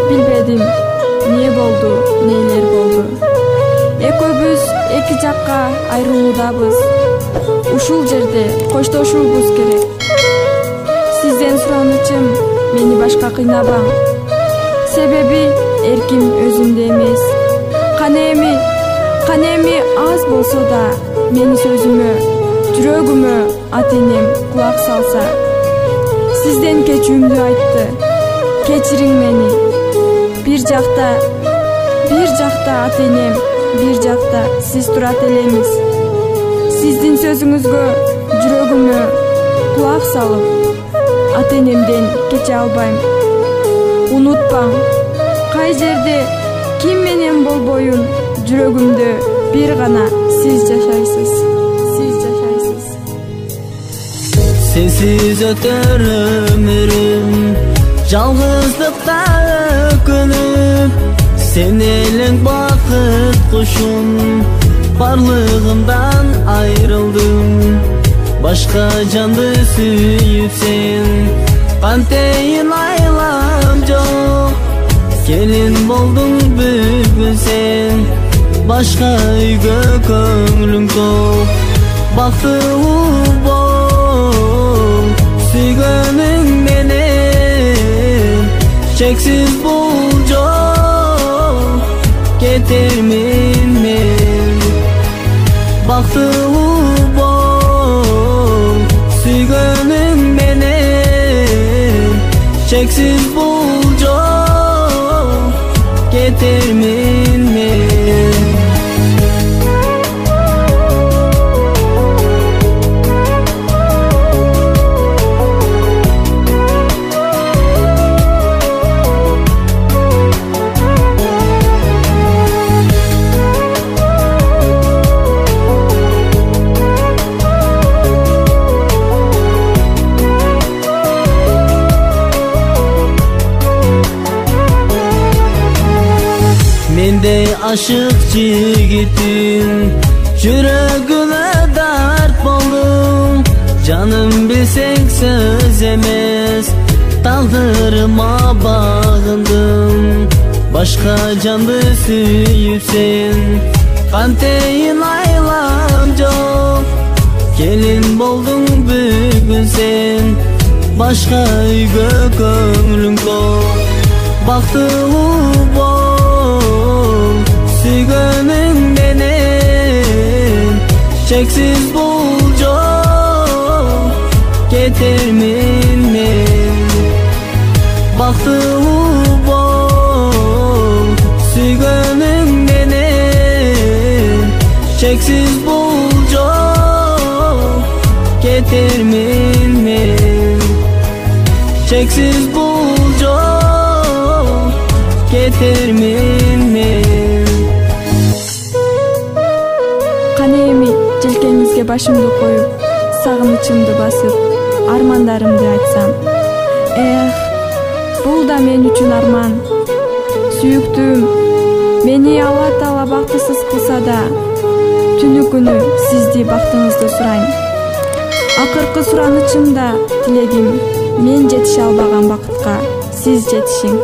Билбедим, эмне болду, нейлер болду. Экөөбүз эки жакка айрылуудабыз. Ушул жерде коштошуубуз керек. Сизден суранычым, мени башка кыйнабаң. Себеби эрким өзүмдө эмес. Кана эми аз болсо да менин сөзүмө, жүрөгүмө ата-энем кулак салса. Сизден кечүүмдү айтты. Кечириң мени. Bir жакта ата-энем, bir жакта сиз турат элемиз. Сиздин сөзүңүзгө жүрөгүмө кулак салып, ата-энемден кече албайм. Унутпаң, кай жерде ким менен болбоюн, жүрөгүмдө бир гана сиз жашайсыз. Sensiz öter ömrüm, жалгыздыкта өкүнүп, сен элең бакыт кушум, барлыгымдан айрылдым. Башка жанды сүйүп сен, кантейин айлам жок. Келин болдуң бүгүн сен, башка үйгө көңүлүң ток. Бактылуу бол, сүйгөнүң менен, чексиз бул жол, кетермин мен. Бактылуу бол, сүйгөнүң менен, чексиz бул жол, кетермин мен. Mendey aşık жигитим, жүрөгүмө дарт болдуң. Жаным билсең сөз эмес, тагдырыма багындым. Башка жанды сүйүп сен, кантейин айлам жок. Келин болдуң бүгүн сен, башка үйгө көңүлүң ток. Бактылуу бол, сүйгөнүң менен, чексиz бул жол, кетермин мен. Бактылуу бол, сүйгөнүң менен, чексиz бул жол, кетермин мен. Чексиz бул жол, кетермин мен. Кана эми желкеңизге башымды коюп, сагынычымды басып, армандарымды айтсам. Бул да мен үчүн арман. Сүйүктүүм, мени Алла Таала бактысыз кылса да, түнү күнү сизди бактыңызды сурайм. Акыркы суранычым да тилегим, мен жетише албаган бакытка сиз жетишиң.